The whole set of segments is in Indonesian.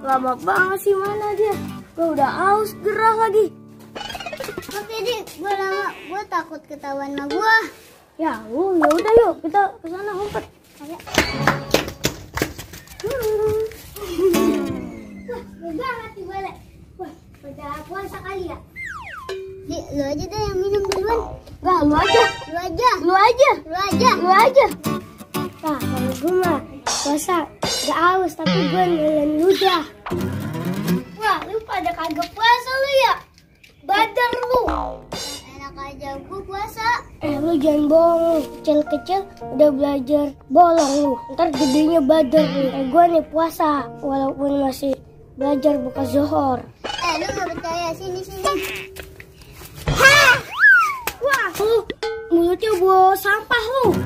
Lama banget sih, mana dia? Gue udah haus gerah lagi. Oke dik, gue lama, gue takut ketahuan sama gue. Ya udah yuk kita ke sana ngumpet. Ayo. Wah, gue banget nih balik. Wah, pada puasa kali ya. Dik, lu aja deh yang minum duluan. Gak, lu aja. Lu aja. Lu aja. Lu aja. Lu aja. Nah, kalau gue mah puasa gak haus, tapi gue nelen ludah. Wah, lu pada kagak puasa lu ya? Badar lu. Enak aja gue puasa. Lu jangan bohong lu. Kecil-kecil udah belajar bolong lu. Ntar gedenya badar lu. Gue nih puasa, walaupun masih belajar buka zohor. Lu gak percaya, sini. Wah, lu mulutnya bawa sampah lu.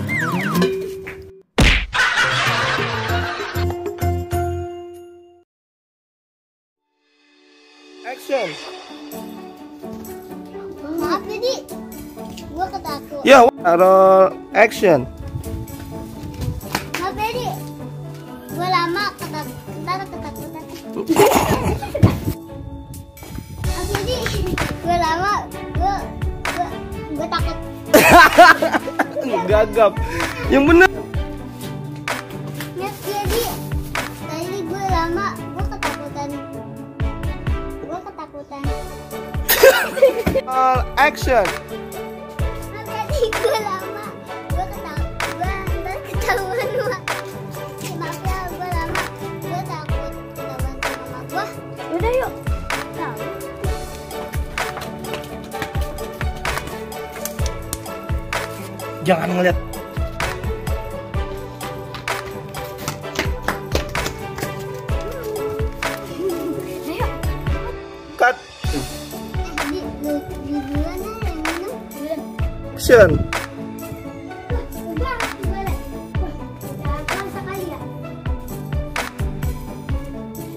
Action. Maaf ya dik, gue ketakut. Ya, roll action. Maaf ya dik, gue lama ketakutan. Maaf ya dik, gue lama, gue takut. Gagap. Yang bener. Maaf ya dik, tadi gue lama, gue ketakutan. Roll action. Maaf ya dik, gue lama, gue ntar ketahuan mak. Maaf ya, gue lama, gue takut ketahuan sama mak gue. Udah yuk. Nah, Jangan ngeliat. ayo. Cut. Dik, lu duluan aja yang minum. Action. Udah puasa kali ya?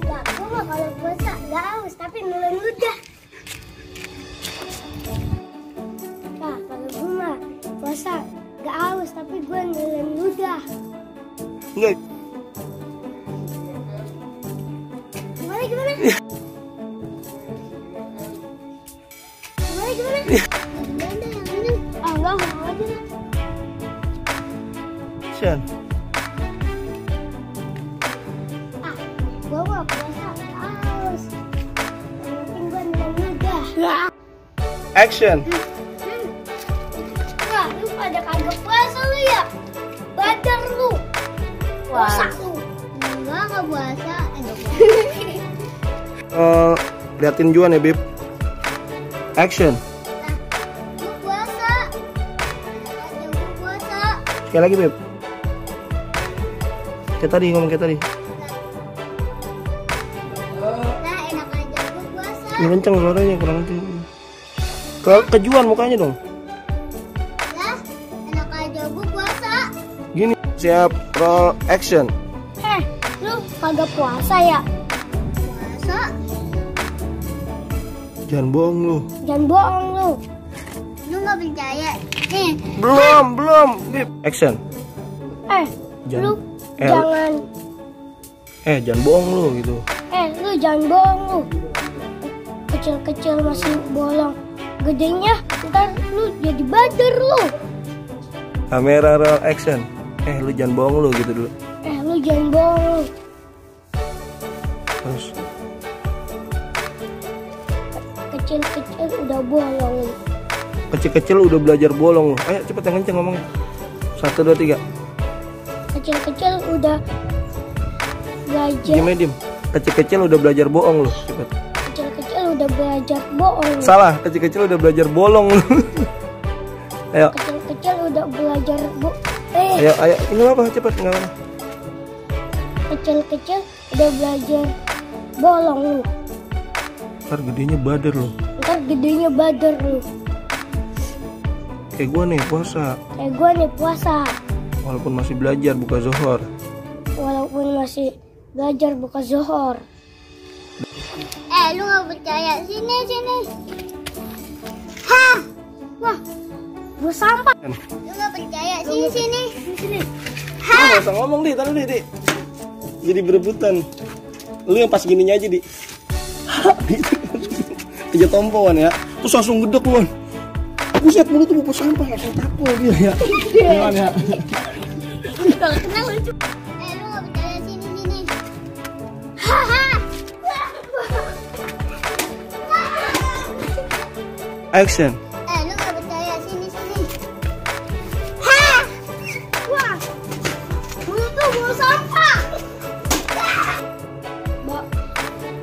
Ya, gue mah kalau puasa gak haus, tapi nelen ludah. Nah, kalau gue mah puasa gak haus, tapi gue nelen ludah. Nggak. Gimana? Gimana? Duluan deh yang minum. Ah, enggak mau aja lah. Action. Ah, gue mah puasa gak haus. Yang penting gue nelen ludah. Action. Wah, lu pada kagak puasa lu ya? Badar lu. Puasa lu. Enggak puasa. Liatin Juan ya, Bib. Action. Gue puasa. Gue puasa. Sekali lagi, Bib. Kayak tadi, ngomong kayak tadi. Nah, enak aja gue puasa. Ini kenceng suaranya, kurang kenceng. Kejuan mukanya dong. Nah, enak aja gue puasa. Gini, siap, roll action. Lu kagak puasa ya? Puasa. Jangan bohong lu. Jangan bohong lu. Lu nggak percaya? Nih, Belum, Bib. Action. Lu jangan. Jangan bohong lu gitu. Lu jangan bohong lu. Kecil-kecil masih bolong. Gedenya ntar lu jadi badar lu. Kamera roll action. Lu jangan bohong lu gitu dulu. Lu jangan bohong lu. Terus. Kecil-kecil udah bolong lu. Kecil-kecil udah belajar bolong lu. Ayo cepet yang kenceng ngomongnya. 1, 2, 3. Kecil-kecil udah belajar. Diem. Kecil-kecil udah belajar bohong lu. Cepet. Kecil-kecil udah belajar bohong lu. Salah, kecil-kecil udah belajar bolong lu. Ayo. Kecil-kecil udah belajar Ayo. Ini apa? Cepet, enggak apa. Kecil-kecil udah belajar bolong lu. Ntar gedenya badar lu. Ntar gedenya badar lu. Kayak gua nih puasa. Gue nih puasa. Walaupun masih belajar buka zohor. Walaupun masih belajar buka zohor. lu nggak percaya? Sini. Wah, gue sampah. Lu nggak percaya? Sini. Nggak usah ngomong di, taruh di. Jadi berebutan. Lu yang pas gininya aja di gitu. Aja tompoan ya. Terus langsung gedek lu. Buset, mulut tuh bubur sampah langsung takut dia ya. Gimana ya? Kalau kenal lucu. Lu nggak percaya sini. Haha. Action. Lu nggak percaya sini. Wah, mulut tuh bau sampah.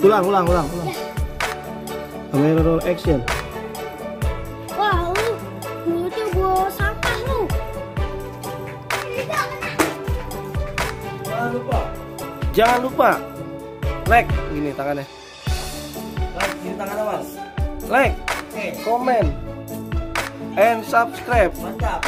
Ulang. Kamera roll action. Wah, lu mulutnya bau sampah lu. Jangan lupa like gini tangannya. Like gini tangannya mas. Like, comment, and subscribe. Mantap.